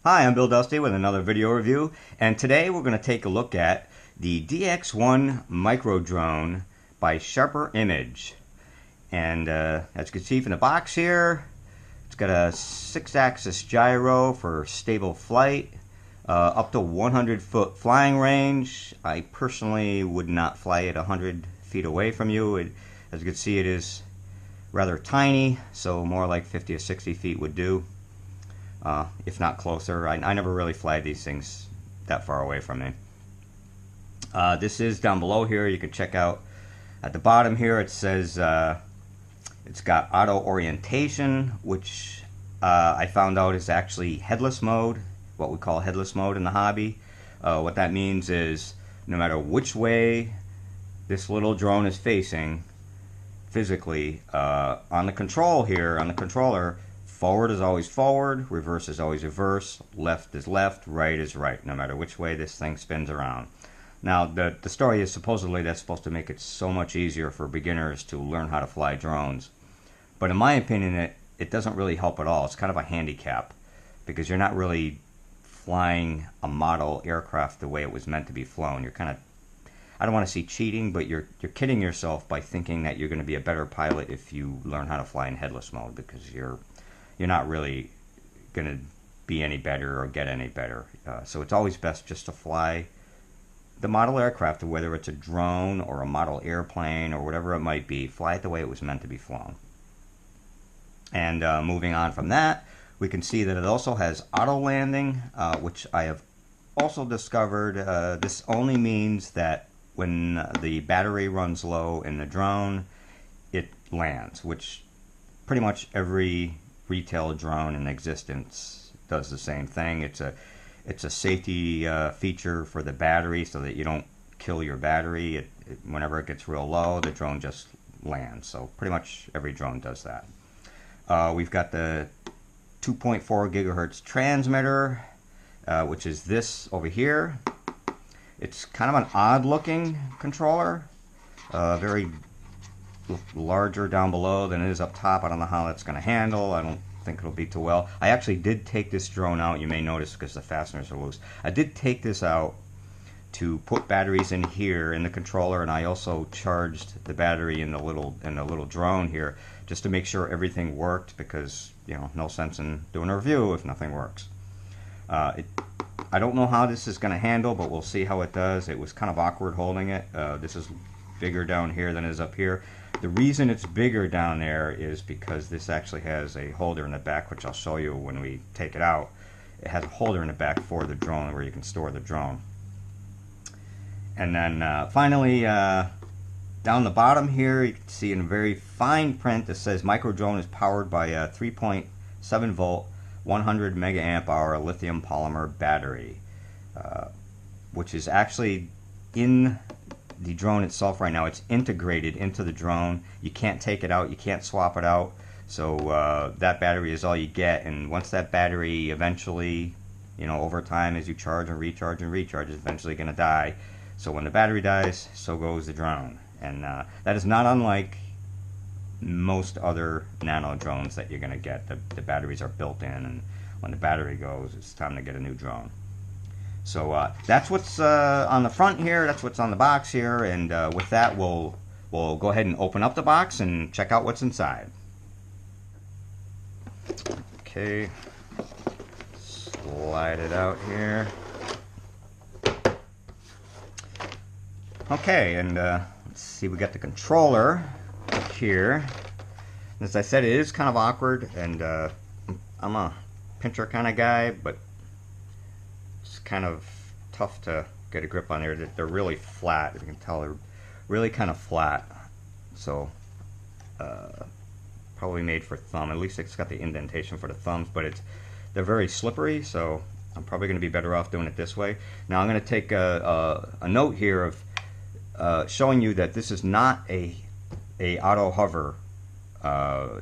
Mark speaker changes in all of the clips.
Speaker 1: Hi, I'm Bill Dusty with another video review, and today we're going to take a look at the DX-1 micro drone by Sharper Image. And as you can see from the box here, it's got a 6-axis gyro for stable flight, up to 100-foot flying range. I personally would not fly it 100 feet away from you. As you can see, it is rather tiny, so more like 50 or 60 feet would do. If not closer. I never really fly these things that far away from me. This is down below here. You can check out at the bottom here. It says it's got auto orientation, which I found out is actually headless mode, what we call headless mode in the hobby. What that means is no matter which way this little drone is facing physically, on the control here, on the controller, forward is always forward, reverse is always reverse, left is left, right is right, no matter which way this thing spins around. Now, the story is supposedly that's supposed to make it so much easier for beginners to learn how to fly drones. But in my opinion, it doesn't really help at all. It's kind of a handicap, because you're not really flying a model aircraft the way it was meant to be flown. You're kind of, I don't want to say cheating, but you're kidding yourself by thinking that you're going to be a better pilot if you learn how to fly in headless mode, because you're not really going to be any better or get any better. So it's always best just to fly the model aircraft, whether it's a drone or a model airplane or whatever it might be, fly it the way it was meant to be flown. And moving on from that, we can see that it also has auto landing, which I have also discovered. This only means that when the battery runs low in the drone, it lands, which pretty much every retail drone in existence does the same thing. It's a safety feature for the battery, so that you don't kill your battery. Whenever it gets real low, the drone just lands. So pretty much every drone does that. We've got the 2.4 gigahertz transmitter, which is this over here. It's kind of an odd looking controller, very larger down below than it is up top. I don't know how that's going to handle. I don't think it'll be too well. I actually did take this drone out. You may notice because the fasteners are loose. I did take this out to put batteries in here in the controller, and I also charged the battery in the little drone here just to make sure everything worked, because no sense in doing a review if nothing works. I don't know how this is going to handle, but we'll see how it does. It was kind of awkward holding it. This is bigger down here than it is up here. The reason it's bigger down there is because this actually has a holder in the back, which I'll show you when we take it out. It has a holder in the back for the drone where you can store the drone. And then finally, down the bottom here, you can see in very fine print it says micro drone is powered by a 3.7 volt 100 megaamp hour lithium polymer battery, which is actually in the drone itself right now. It's integrated into the drone. You can't take it out, you can't swap it out. So that battery is all you get, and once that battery eventually, over time as you charge and recharge, is eventually going to die. So when the battery dies, so goes the drone. And that is not unlike most other nano drones that you're going to get. The batteries are built in, and when the battery goes, it's time to get a new drone. So that's what's on the front here. That's what's on the box here. And with that, we'll go ahead and open up the box and check out what's inside. Okay, slide it out here. Okay, and let's see. We got the controller here. As I said, it is kind of awkward, and I'm a pincher kind of guy, but it's kind of tough to get a grip on there. They're really flat. You can tell they're really kind of flat. So probably made for thumb. At least it's got the indentation for the thumbs, but they're very slippery, so I'm probably going to be better off doing it this way. Now I'm going to take a note here of showing you that this is not a auto hover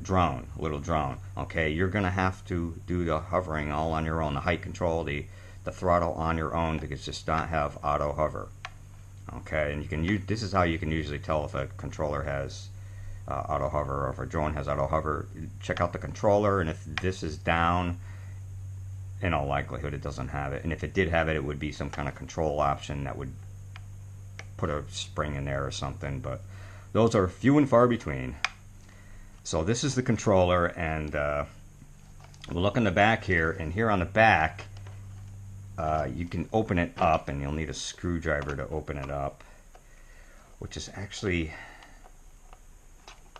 Speaker 1: drone, little drone. Okay, you're going to have to do the hovering all on your own, the height control, the throttle on your own, because it does not have auto hover. Okay, and you can use, this is how you can usually tell if a controller has auto hover, or if a drone has auto hover. Check out the controller, and if this is down, in all likelihood it doesn't have it, and if it did have it, it would be some kind of control option that would put a spring in there or something, but those are few and far between. So this is the controller, and we'll look in the back here, and here on the back you can open it up, and you'll need a screwdriver to open it up, which is actually,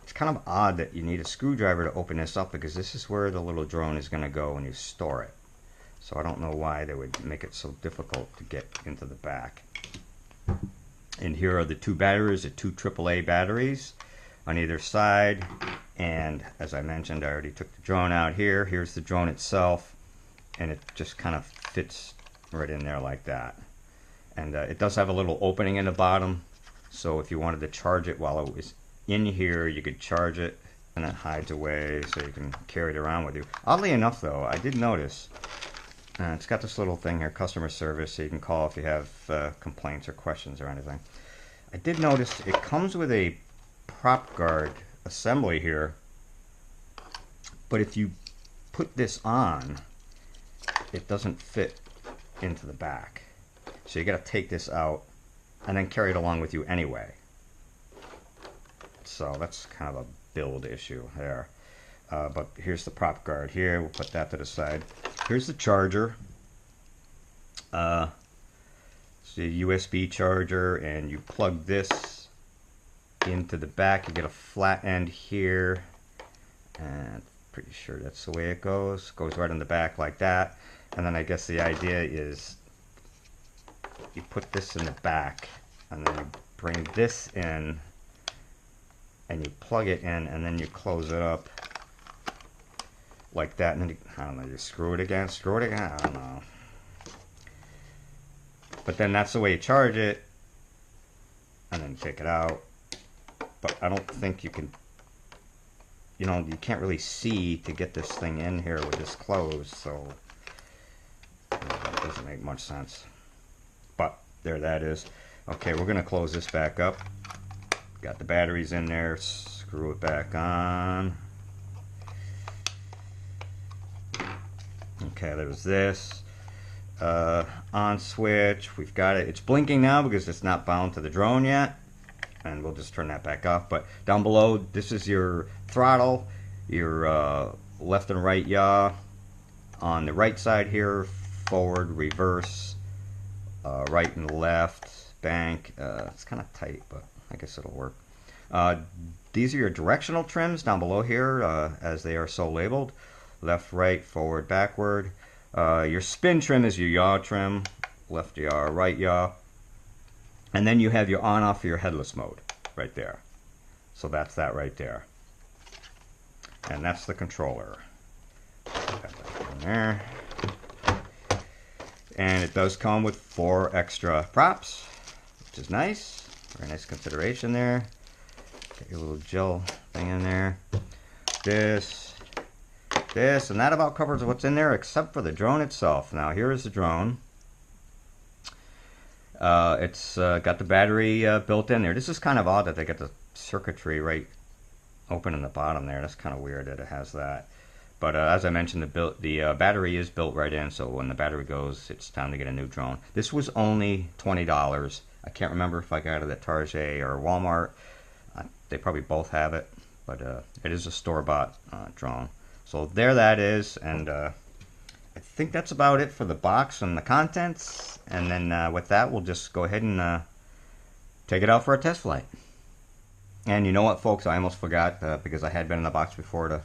Speaker 1: it's kind of odd that you need a screwdriver to open this up, because this is where the little drone is going to go when you store it. So I don't know why they would make it so difficult to get into the back. And here are the two batteries, the two AAA batteries on either side. And as I mentioned, I already took the drone out here. Here's the drone itself, and it just kind of fits right in there like that. And it does have a little opening in the bottom, so if you wanted to charge it while it was in here, you could charge it, and it hides away so you can carry it around with you. Oddly enough though, I did notice it's got this little thing here, customer service, so you can call if you have complaints or questions or anything. I did notice it comes with a prop guard assembly here, but if you put this on, it doesn't fit into the back. So you got to take this out and then carry it along with you anyway. So that's kind of a build issue there. But here's the prop guard here. We'll put that to the side. Here's the charger. It's a USB charger, and you plug this into the back. You get a flat end here, and pretty sure that's the way it goes. Goes right in the back like that. And then I guess the idea is you put this in the back, and then you bring this in, and you plug it in, and then you close it up like that, and then you, I don't know, you screw it again, I don't know. But then that's the way you charge it, and then take it out. But I don't think you can, you know, you can't really see to get this thing in here with this closed, so that doesn't make much sense. But there that is. Okay, we're gonna close this back up. Got the batteries in there, screw it back on. Okay, there's this on switch. We've got it. It's blinking now because it's not bound to the drone yet, and we'll just turn that back off. But down below, this is your throttle, your left and right yaw. On the right side here, forward, reverse, right and left, bank. It's kind of tight, but I guess it'll work. These are your directional trims down below here, as they are so labeled. Left, right, forward, backward. Your spin trim is your yaw trim. Left yaw, right yaw. And then you have your on-off for your headless mode right there. So that's that right there. And that's the controller. Got that in there. And it does come with 4 extra props, which is nice. Very nice consideration there. Got your little gel thing in there. This, and that about covers what's in there except for the drone itself. Now here is the drone. It's got the battery built in there. This is kind of odd that they got the circuitry right open in the bottom there. That's kind of weird that it has that. But as I mentioned, the battery is built right in, so when the battery goes, it's time to get a new drone. This was only $20. I can't remember if I got it at Target or Walmart. They probably both have it, but it is a store-bought drone. So there that is, and I think that's about it for the box and the contents. And then with that, we'll just go ahead and take it out for a test flight. And you know what, folks, I almost forgot, because I had been in the box before to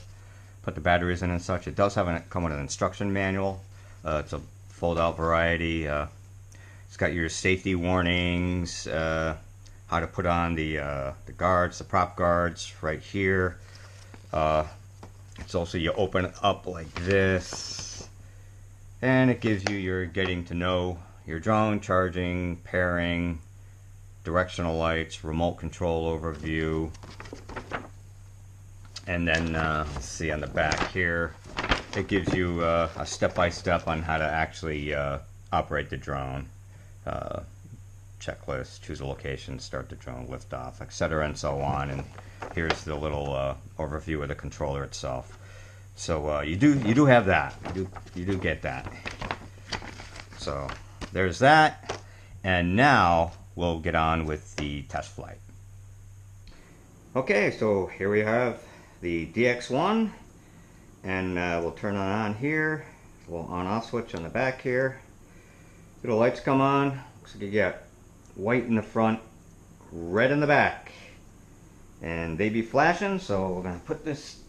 Speaker 1: put the batteries in and such. It does come with an instruction manual. It's a fold-out variety. It's got your safety warnings, how to put on the guards, the prop guards right here. It's also, you open it up like this, and it gives you your getting to know your drone, charging, pairing, directional lights, remote control overview. And then let's see on the back here, it gives you a step-by-step on how to actually operate the drone. Checklist, choose a location, start the drone, lift off, etc., and so on. And here's the little overview of the controller itself. So you do have that. You do get that. So there's that. And now we'll get on with the test flight. Okay, so here we have the DX-1, and we'll turn it on here. A little on-off switch on the back here. Little lights come on. Looks like you got white in the front, red in the back, and they be flashing. So we're gonna put this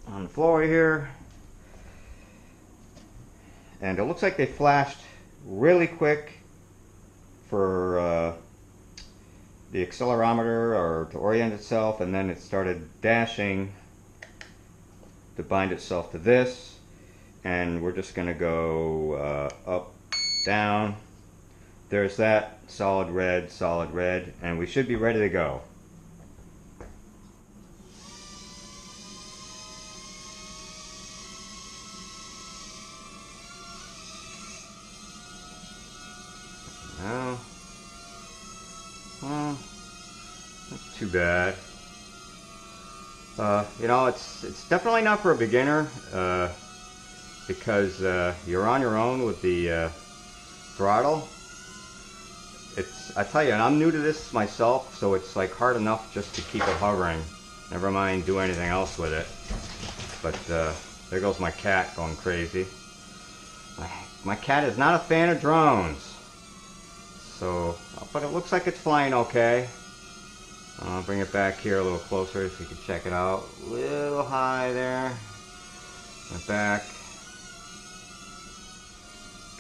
Speaker 1: on the floor here, and it looks like they flashed really quick for the accelerometer or to orient itself, and then it started dashing to bind itself to this, and we're just gonna go up, down. There's that solid red, and we should be ready to go. Now, well, not too bad. You know, it's definitely not for a beginner, because you're on your own with the throttle. I tell you, and I'm new to this myself, so it's like hard enough just to keep it hovering. Never mind do anything else with it. But there goes my cat going crazy. My cat is not a fan of drones. So, but it looks like it's flying okay. I'll bring it back here a little closer so you can check it out. A little high there. And back.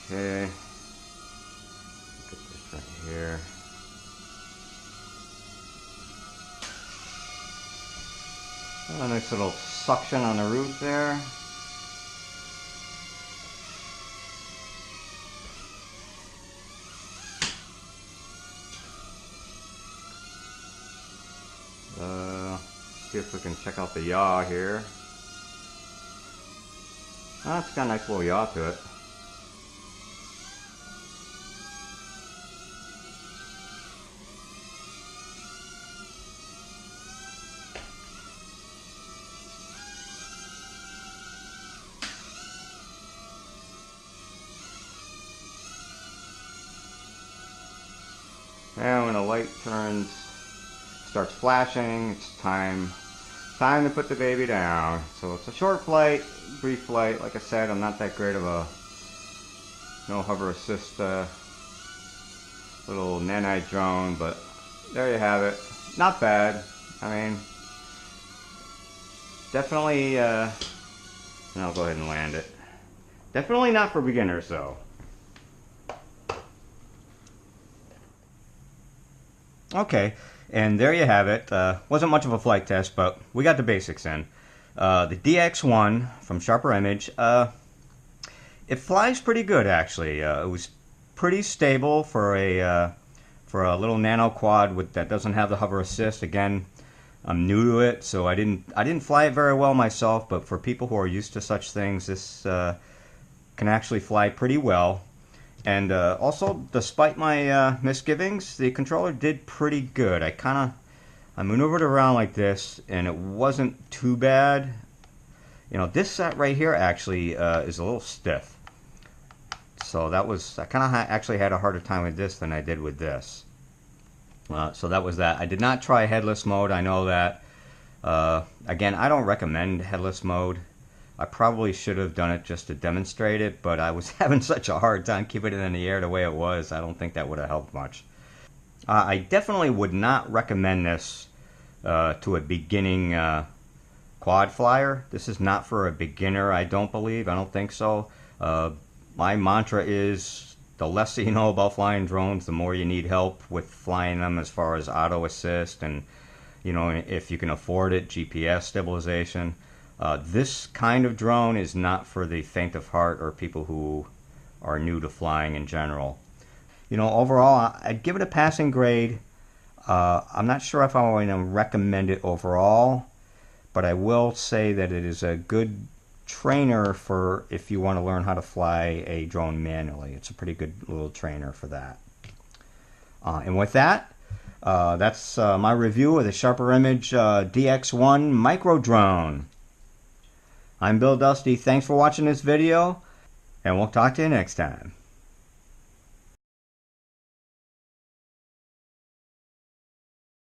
Speaker 1: Okay. Get this right here. A nice little suction on the roof there. See if we can check out the yaw here. Oh, it's got a nice little yaw to it. Now when the light starts flashing, it's time to put the baby down. So it's a short flight, brief flight. Like I said, I'm not that great of a no hover assist little nanite drone, but there you have it. Not bad. I mean, definitely, and I'll go ahead and land it. Definitely not for beginners though. Okay, and there you have it. Wasn't much of a flight test, but we got the basics in. The DX-1 from Sharper Image, it flies pretty good actually. It was pretty stable for a little nano quad that doesn't have the hover assist. Again, I'm new to it, so I didn't fly it very well myself. But for people who are used to such things, this can actually fly pretty well. And also, despite my misgivings, the controller did pretty good. I maneuvered around like this, and it wasn't too bad. You know, this set right here actually is a little stiff. So I kind of actually had a harder time with this than I did with this. So that was that. I did not try headless mode. I know that. Again, I don't recommend headless mode. I probably should have done it just to demonstrate it, but I was having such a hard time keeping it in the air the way it was. I don't think that would have helped much. I definitely would not recommend this to a beginning quad flyer. This is not for a beginner, I don't believe. I don't think so. My mantra is the less that you know about flying drones, the more you need help with flying them as far as auto assist and, you know, if you can afford it, GPS stabilization. This kind of drone is not for the faint of heart or people who are new to flying in general. You know, overall, I'd give it a passing grade. I'm not sure if I'm going to recommend it overall, but I will say that it is a good trainer for if you want to learn how to fly a drone manually. It's a pretty good little trainer for that. And with that, that's my review of the Sharper Image DX-1 micro drone. I'm Bill Dusty. Thanks for watching this video, and we'll talk to you next time.